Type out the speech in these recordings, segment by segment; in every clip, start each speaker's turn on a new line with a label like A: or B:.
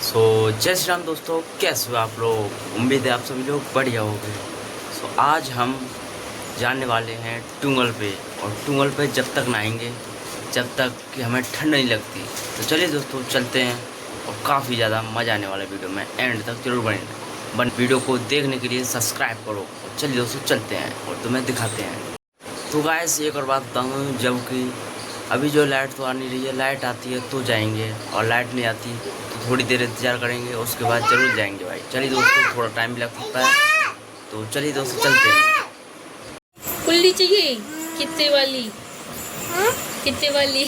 A: जय श्री राम दोस्तों, कैसे हो आप लोग। उम्मीद है आप सभी लोग बढ़िया हो गए। आज हम जाने वाले हैं टूंगल पे। और टूंगल पे जब तक नहाएंगे जब तक कि हमें ठंड नहीं लगती। तो चलिए दोस्तों चलते हैं। और काफ़ी ज़्यादा मज़ा आने वाला वीडियो में, एंड तक जरूर बने वीडियो को देखने के लिए सब्सक्राइब करो। और चलिए दोस्तों चलते हैं और तुम्हें दिखाते हैं। तो गाइस एक और बात बताऊँ, जबकि अभी जो लाइट तो आ नहीं रही है, लाइट आती है तो जाएंगे और लाइट नहीं आती तो थोड़ी देर इंतज़ार करेंगे, उसके बाद ज़रूर जाएंगे भाई। चलिए दोस्तों, थोड़ा टाइम भी लग सकता है, तो चलिए दोस्तों चलते हैं।
B: फुल्ली चाहिए कितने वाली? कितने वाली?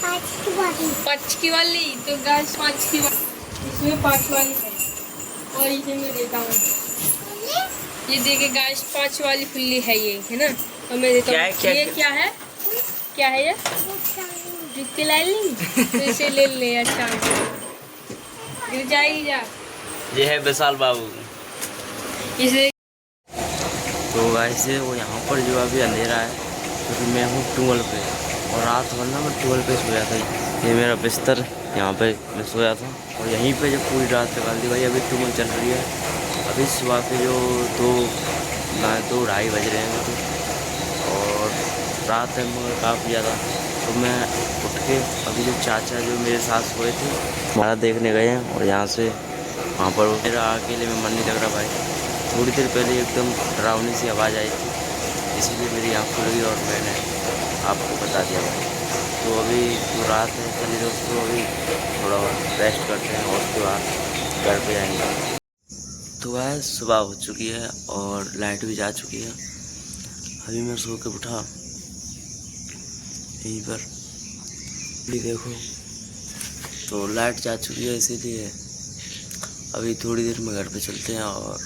B: 5 की वाली। तो गाइस 5 की वाली, इसमें 5 वाली है। और इसे मैं देता हूँ, ये देखिए गाइस 5 वाली फुल्ली है ये, है ना। और मैं देता हूँ ये क्या है, क्या है ये? जुत्ती लाई ली तो इसे ले ले। अच्छा गिर जाएगी जा।
A: ये है विशाल बाबू।
B: इसे
A: तो गाइस वो यहाँ पर जो अभी अंधेरा है, क्योंकि मैं हूँ टूंगल पे और रात भर ना मैं टूंगल पे सोया था। ये मेरा बिस्तर, यहाँ पे मैं सोया था और यहीं पे जो पूरी रात निकाल दी भाई। अभी टूंगल चल रही है। अभी सुबह के जो 2-2:30 बज रहे हैं तो, और रात है मगर काफ़ी ज़्यादा। तो मैं उठ के अभी जो चाचा जो मेरे साथ सोए थे हमारा देखने गए हैं। और यहाँ से वहाँ पर मेरा अकेले में मन नहीं लग रहा भाई। थोड़ी देर पहले एकदम डरावनी सी आवाज़ आई थी, इसीलिए मेरी आँख खुल गई और मैंने आपको बता दिया भाई। तो अभी जो रात है, चलिए दोस्तों अभी थोड़ा रेस्ट करते हैं और उसके बाद घर पे जाएंगे। तो वह सुबह हो चुकी है और लाइट भी जा चुकी है। अभी मैं सो के उठा यहीं पर, भी देखो तो लाइट जा चुकी है, इसीलिए अभी थोड़ी देर में घर पे चलते हैं और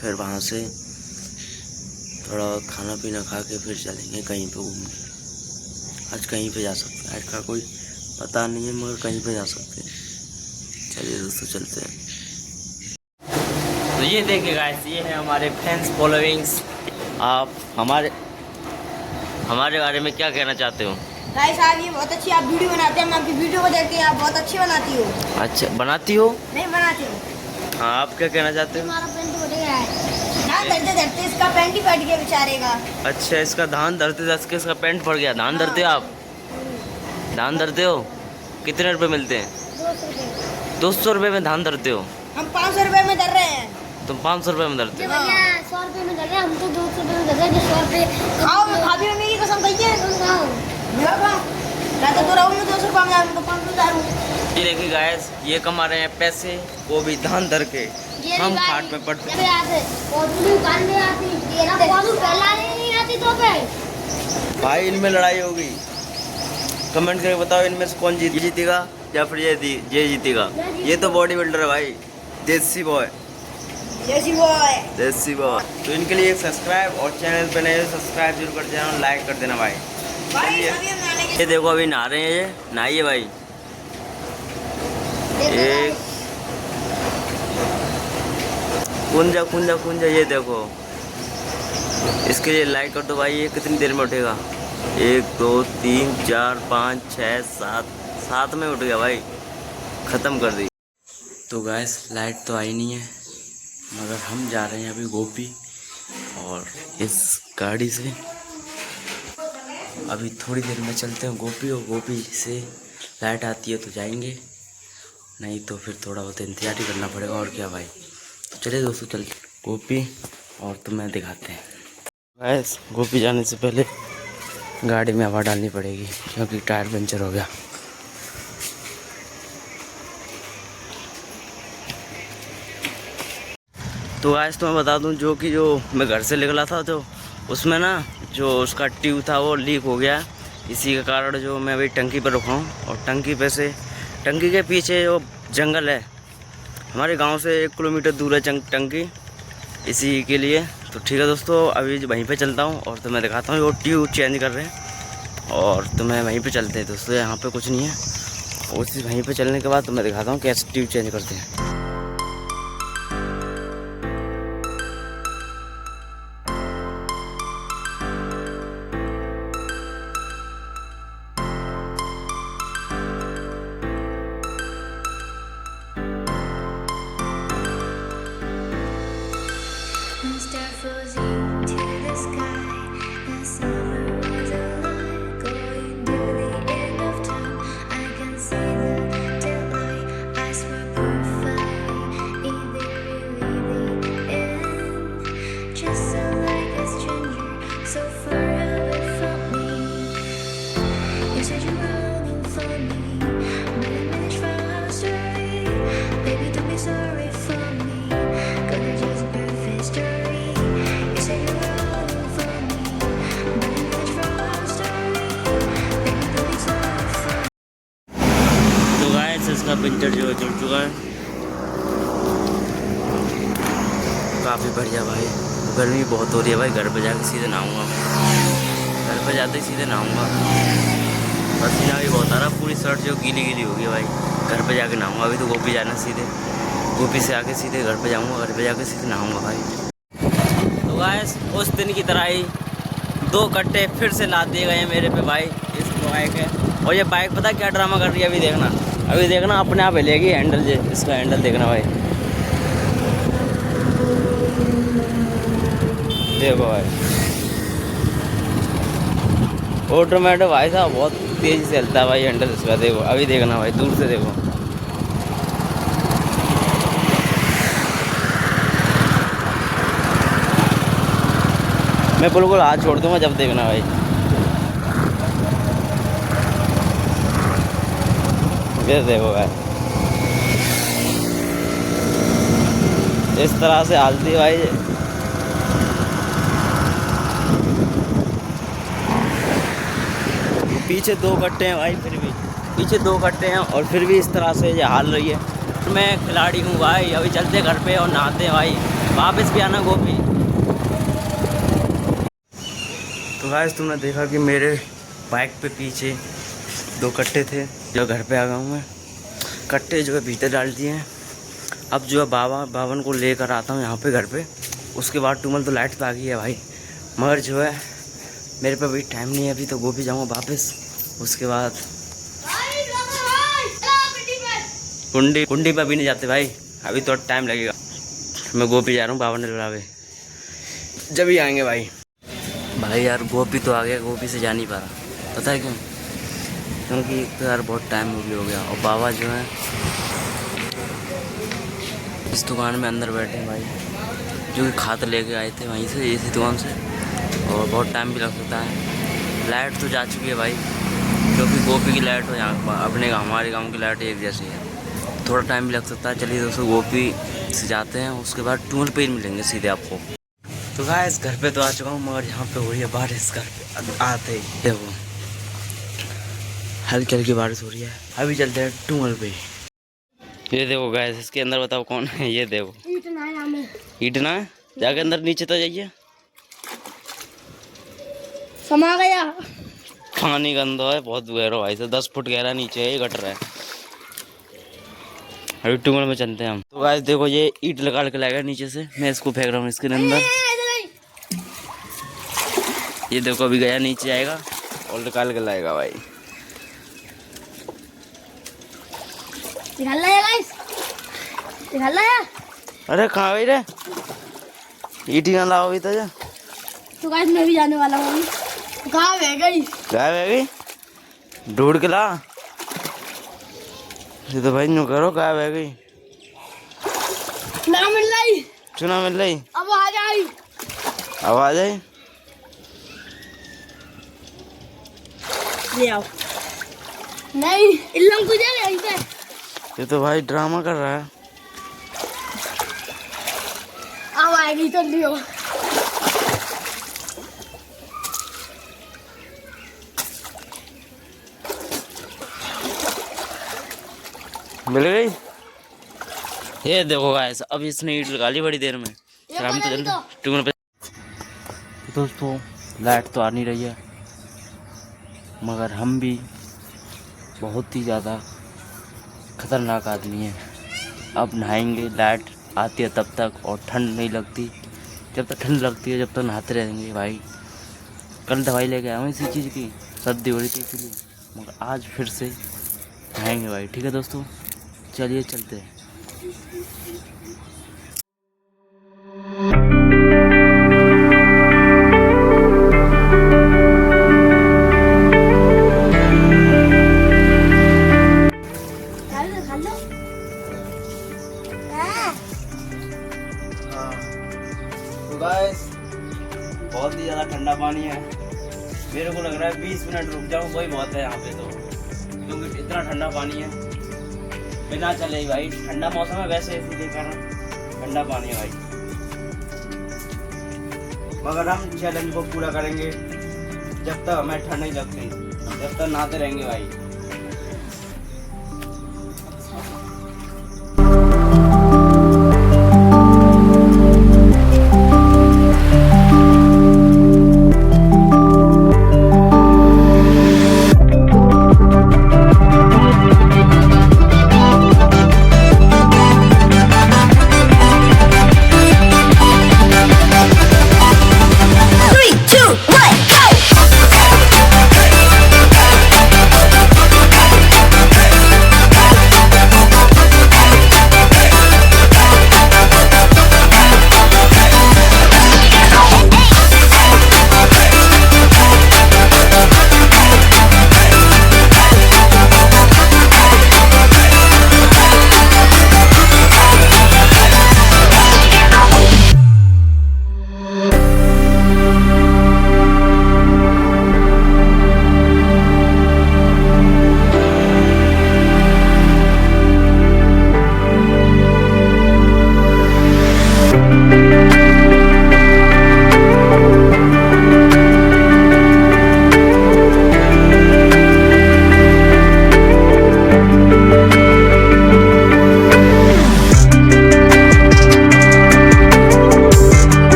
A: फिर वहाँ से थोड़ा खाना पीना खा के फिर चलेंगे कहीं पे घूमने। आज कहीं पे जा सकते हैं, आज का कोई पता नहीं है मगर कहीं पे जा सकते हैं। चलिए दोस्तों चलते हैं। तो ये देखिए गाइस, ये है हमारे फैंस फॉलोइंग्स। आप हमारे बारे में क्या कहना चाहते हो?
C: गाइस आप ये बहुत अच्छी आप वीडियो बनाते हैं। मैं आपकी वीडियो को देख के आप बहुत अच्छी बनाती हो।
A: अच्छा बनाती हो?
C: नहीं बनाती हो।
A: हाँ, आप क्या कहना चाहते हो?
C: हमारा पेंट फट गया है। धान धरते धरते इसका पेंट ही फट गया बेचारे का।
A: अच्छा, इसका धान धरते धरते इसका पेंट फट गया। धान धरते हो आप? धान धरते हो? कितने रुपए मिलते हैं?
C: 200 रुपये।
A: 200 रुपये में धान धरते हो?
C: हम 500 रुपये में धर रहे हैं।
A: तुम 500 रुपये में धरते हो?
C: 100 रुपये में धर रहे हैं। हम तो 200 रुपये में धर रहे हैं। 100 रुपये खाओ, भाभी मम्मी की कसम खाइए। तुम खाओ, मैं तो रहूँ 200 रुपये में, हम तो 500 दारू।
A: ये देखिए गाइस, ये कमा रहे हैं पैसे, वो भी धान धर के। हम खाट में पड़ते हैं। भाई इनमें लड़ाई होगी, कमेंट करके बताओ इनमें से कौन जीतेगा या फिर ये जीतेगा। ये तो बॉडी बिल्डर है भाई, देसी बॉय। देसी बॉय। तो इनके लिए सब्सक्राइब, और चैनल पे नए सब्सक्राइब जरूर कर देना और लाइक कर देना भाई। ये देखो अभी नहा रहे हैं, ये नहाइए भाई। एक कुंजा ये देखो, इसके लिए लाइक कर दो भाई। ये कितनी देर में उठेगा? 1 2 3 4 5 6 7 में उठ गया भाई, ख़त्म कर दी। तो गैस लाइट तो आई नहीं है, मगर हम जा रहे हैं अभी गोपी। और इस गाड़ी से अभी थोड़ी देर में चलते हैं गोपी, और गोपी से लाइट आती है तो जाएंगे, नहीं तो फिर थोड़ा बहुत इंतजार ही करना पड़ेगा और क्या भाई। तो चलिए दोस्तों चलते गोपी और तुम्हें दिखाते हैं। गैस गोपी जाने से पहले गाड़ी में हवा डालनी पड़ेगी, क्योंकि टायर पंचर हो गया। तो गैस तो मैं बता दूं, जो मैं घर से निकला था तो उसमें ना जो उसका ट्यूब था वो लीक हो गया। इसी के कारण जो मैं अभी टंकी पर रुका हूँ, और टंकी के पीछे जो जंगल है, हमारे गांव से 1 किलोमीटर दूर है टंकी, इसी के लिए। तो ठीक है दोस्तों, अभी वहीं पे चलता हूँ और तुम्हें दिखाता हूँ। वो ट्यूब चेंज कर रहे हैं और तुम्हें वहीं पे चलते हैं दोस्तों। यहाँ पे कुछ नहीं है, उसी वहीं पे चलने के बाद तुम्हें दिखाता हूँ कैसे ट्यूब चेंज करते हैं। इसका पंचर जो है जुड़ चुका है। काफ़ी बढ़िया भाई। गर्मी बहुत हो रही है भाई। घर पे जाके सीधे नहाऊंगा मैं। घर पे जाते ही सीधे नहाऊंगा। पसीना भी बहुत आ रहा, पूरी शर्ट जो गीली गीली होगी भाई। घर पे जाके नहाऊंगा। अभी तो गोपी जाना सीधे, गोपी से आके सीधे घर पे जाऊंगा। घर पे जाके सीधे नहाऊंगा भाई। तो गाइस उस दिन की तरह ही 2 कट्टे फिर से ला दिए गए मेरे पे भाई। इस बाइक है, और ये बाइक पता क्या ड्रामा कर रही है। अभी देखना अपने आप हिलेगी। हैंडल जे इसका हैंडल देखना भाई। देखो भाई ऑटोमेटिक भाई साहब बहुत तेज़ी से चलता है भाई हैंडल इसका। देखो अभी देखना भाई, दूर से देखो। मैं बिल्कुल हाथ छोड़ दूंगा जब देखना भाई। ये देखो भाई इस तरह से हालती भाई। पीछे 2 कट्टे हैं भाई, फिर भी पीछे 2 कट्टे हैं और फिर भी इस तरह से ये हाल रही है। मैं खिलाड़ी हूँ भाई। अभी चलते घर पे और नहाते हैं भाई। वापस भी आना गोपी। तो गाइस तुमने देखा कि मेरे बाइक पे पीछे 2 कट्टे थे, जो घर पे आ गया हूँ मैं। कट्टे जो है भीतर डाल दिए हैं। अब जो है बावन को लेकर आता हूँ यहाँ पे घर पे। उसके बाद टूमल तो लाइट पे आ गई है भाई, मगर जो है मेरे पे अभी टाइम नहीं है। अभी तो गोपी जाऊँगा वापस। उसके बाद कुंडी पे अभी नहीं जाते भाई, अभी तो टाइम लगेगा। मैं गोपी जा रहा हूँ बावन ने बुलावे, जब ही आएंगे भाई। भाई यार गोपी तो आ गया, गोपी से जा नहीं पा रहा। पता है क्यों? क्योंकि एक तो यार बहुत टाइम हो गया और बाबा जो है इस दुकान में अंदर बैठे हैं भाई, जो कि खाद लेके आए थे वहीं से, इसी दुकान से। और बहुत टाइम भी लग सकता है। लाइट तो जा चुकी है भाई, क्योंकि गोपी की लाइट हो यहाँ अपने हमारे गांव की लाइट एक जैसी है। थोड़ा टाइम भी लग सकता है। चलिए दोस्तों गोपी से जाते हैं, उसके बाद टूल पे ही मिलेंगे सीधे आपको। तो गाइस घर पे तो आ चुका हूँ, मगर यहाँ पे हो रही है बारिश। घर पे आते ही देखो हल्की हल्की बारिश हो रही है। अभी चलते हैं टूल पे। ये देखो गाइस इसके अंदर बताओ कौन है। ये देखो ईटना है। जाके अंदर नीचे तो जाइए,
C: समा गया।
A: पानी गंदा है बहुत गहरा भाई से, 10 फुट गहरा नीचे है, ये गटर है। अभी टूल में चलते हैं हम। तो गाइस देखो ये ईट निकाल के लाएगा नीचे से, मैं इसको फेंक रहा हूँ इसके अंदर। ये देखो अभी गया नीचे आएगा और निकाल के लाएगा भाई।
C: निकाल लाया गाइस, निकाल लाया।
A: अरे कहाँ गई रे? ईटी ना लाओ अभी तो जा।
C: तो गाइस मैं भी जाने वाला हूँ। कहाँ बह गई?
A: क्या बह गई? ढूंढ के ला। ये तो भाई न्यू करो, कहाँ बह गई?
C: ना मिल रही।
A: चुना मिल रही।
C: अब आ जाए,
A: अब आ जाए।
C: ले आओ। नहीं इल्लम तुझे यहीं पे।
A: ये तो भाई ड्रामा कर रहा है।
C: अब आएगी तो लियो।
A: मिल गई। ये देखो गाइस अब इसने ईट लगा ली बड़ी देर में। हम तो जल्दी टूल पे। दोस्तों लाइट तो आ नहीं रही है, मगर हम भी बहुत ही ज़्यादा खतरनाक आदमी हैं। अब नहाएंगे, लाइट आती है तब तक, और ठंड नहीं लगती। जब तक ठंड लगती है जब तक नहाते रहेंगे भाई। कल दवाई लेके आया हूँ इसी चीज़ की, सर्दी हो रही थी इसलिए, मगर आज फिर से नहाएंगे भाई। ठीक है दोस्तों, चलिए चलते हैं। तो गाइस बहुत ही ज़्यादा ठंडा पानी है। मेरे को लग रहा है 20 मिनट रुक जाऊँ वही बहुत है यहाँ पे, तो क्योंकि इतना ठंडा पानी है बिना चले ही भाई। ठंडा मौसम है वैसे इसीलिए कारण ठंडा पानी है भाई। मगर हम चैलेंज को पूरा करेंगे जब तक हमें ठंड नहीं लगती, जब तक नहाते रहेंगे भाई।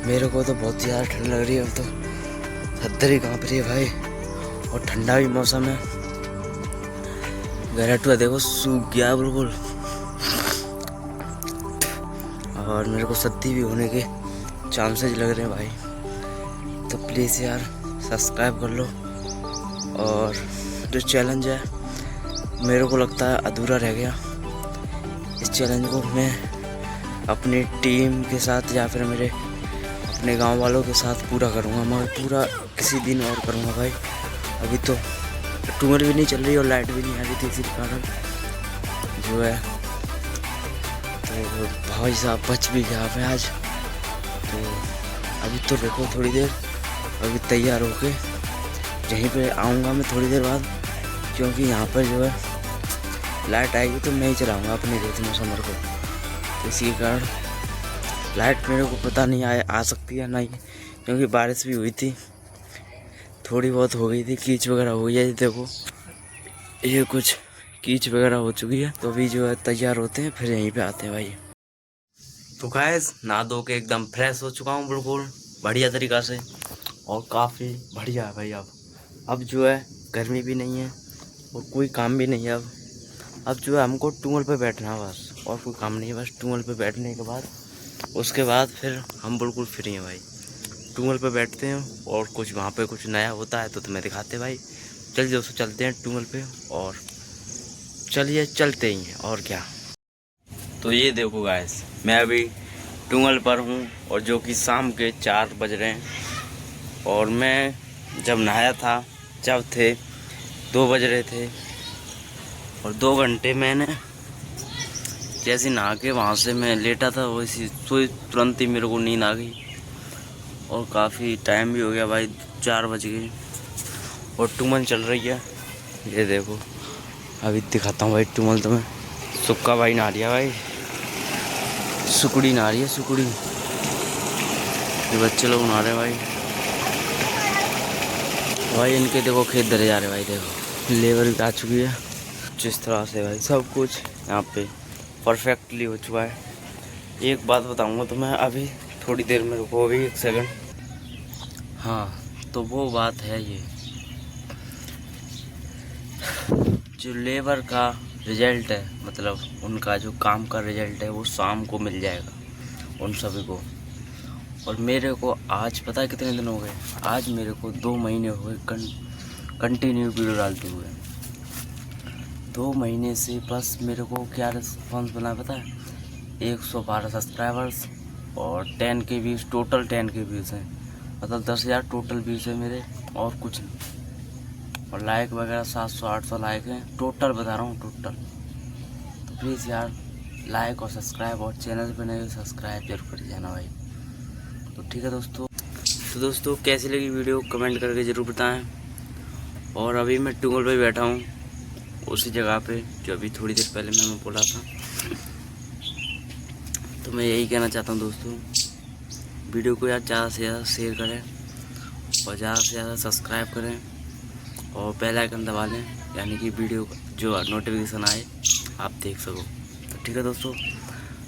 A: मेरे को तो बहुत ज़्यादा ठंड लग रही है। अब तो हद्दर ही काँप रही है भाई, और ठंडा भी मौसम है। गैरेटुआ देखो सूख गया बिल्कुल, और मेरे को सर्दी भी होने के चांसेस लग रहे हैं भाई। तो प्लीज़ यार सब्सक्राइब कर लो। और जो चैलेंज है मेरे को लगता है अधूरा रह गया। इस चैलेंज को मैं अपनी टीम के साथ या फिर मेरे अपने गांव वालों के साथ पूरा करूंगा। मैं पूरा किसी दिन और करूंगा भाई। अभी तो ट्यूबवेल भी नहीं चल रही और लाइट भी नहीं आ रही थी, इसी कारण जो है तो भाई साहब बच भी गया मैं आज। तो अभी तो देखो थोड़ी देर, अभी तैयार होके यहीं पे आऊँगा मैं थोड़ी देर बाद, क्योंकि यहाँ पर जो है लाइट आएगी तो मैं ही चलाऊँगा अपनी रेतनो समर को। तो इसी कारण लाइट मेरे को पता नहीं आ सकती है नहीं, क्योंकि बारिश भी हुई थी, थोड़ी बहुत हो गई थी, कीच वगैरह हो गई है। देखो ये कुछ कीच वगैरह हो चुकी है। तो अभी जो है तैयार होते हैं फिर यहीं पे आते हैं भाई। तो गाइस नहा धो के एकदम फ्रेश हो चुका हूँ बिल्कुल बढ़िया तरीक़ा से, और काफ़ी बढ़िया है भाई। अब जो है गर्मी भी नहीं है और कोई काम भी नहीं है। अब जो है हमको ट्यूबवेल पे बैठना है बस, और कोई काम नहीं है। बस ट्यूबवेल पे बैठने के बाद उसके बाद फिर हम बिल्कुल फ्री हैं भाई। ट्यूबवेल पे बैठते हैं और कुछ वहाँ पे कुछ नया होता है तो तुम्हें दिखाते भाई। चलिए दोस्तों चलते हैं ट्यूबवेल पे, और चलिए चलते ही हैं और क्या। तो ये देखो गाइस मैं अभी ट्यूबवेल पर हूँ, और जो कि शाम के 4 बज रहे हैं, और मैं जब नहाया था जब थे 2 बज रहे थे, और 2 घंटे मैंने जैसे नहा के वहाँ से मैं लेटा था वैसे सोई तुरंत ही मेरे को नींद आ गई, और काफ़ी टाइम भी हो गया भाई, 4 बज गए, और ट्यूबवेल चल रही है। ये देखो अभी दिखाता हूँ भाई ट्यूबवेल तुम्हें। सुक्का भाई नहा रही है भाई, सुकड़ी नहा रही है, सुकड़ी। ये बच्चे लोग नहा रहे हैं भाई, इनके देखो खेत धरे जा रहे भाई। देखो लेबर भी आ चुकी है। जिस तरह से भाई सब कुछ यहाँ पे परफेक्टली हो चुका है। एक बात बताऊंगा तो मैं अभी थोड़ी देर में रुको, अभी 1 सेकंड। हाँ तो वो बात है ये, जो लेबर का रिजल्ट है, मतलब उनका जो काम का रिजल्ट है वो शाम को मिल जाएगा उन सभी को। और मेरे को आज पता है कितने दिन हो गए, आज मेरे को 2 महीने हो गए कंटिन्यू वीडियो डालते हुए। 2 महीने से बस मेरे को क्या रिस्पॉन्स बना पता है, 112 सब्सक्राइबर्स और 10 के व्यूज़, टोटल 10 के व्यूज़ हैं, मतलब 10,000 टोटल व्यूज़ है मेरे और कुछ नहीं। और लाइक वगैरह 700-800 लाइक हैं, टोटल बता रहा हूँ टोटल। तो प्लीज़ यार लाइक और सब्सक्राइब, और चैनल पर नए सब्सक्राइब जरूर कर जाना भाई। तो ठीक है दोस्तों, तो दोस्तों कैसी लगी वीडियो कमेंट करके ज़रूर बताएं। और अभी मैं टूंगल पे बैठा हूँ उसी जगह पे जो अभी थोड़ी देर पहले मैं बोला था। तो मैं यही कहना चाहता हूँ दोस्तों, वीडियो को यार ज़्यादा से ज़्यादा शेयर करें और ज़्यादा से ज़्यादा सब्सक्राइब करें और बेल आइकन दबा लें, यानी कि वीडियो जो नोटिफिकेशन आए आप देख सको। तो ठीक है दोस्तों,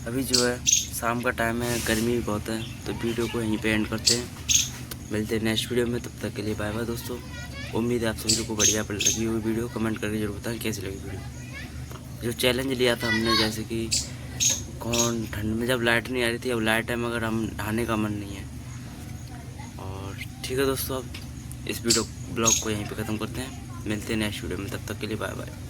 A: अभी जो है शाम का टाइम है, गर्मी भी बहुत है, तो वीडियो को यहीं पे एंड करते हैं। मिलते हैं नेक्स्ट वीडियो में, तब तक के लिए बाय बाय दोस्तों। उम्मीद है आप सभी लोग को बढ़िया लगी हुई वीडियो, कमेंट करके जरूर बताएं कैसी लगी वीडियो। जो चैलेंज लिया था हमने, जैसे कि कौन ठंड में जब लाइट नहीं आ रही थी, अब लाइट है मगर हम नहाने का मन नहीं है। और ठीक है दोस्तों, अब इस वीडियो ब्लॉग को यहीं पे ख़त्म करते हैं। मिलते हैं नेक्स्ट वीडियो में, तब तक के लिए बाय बाय।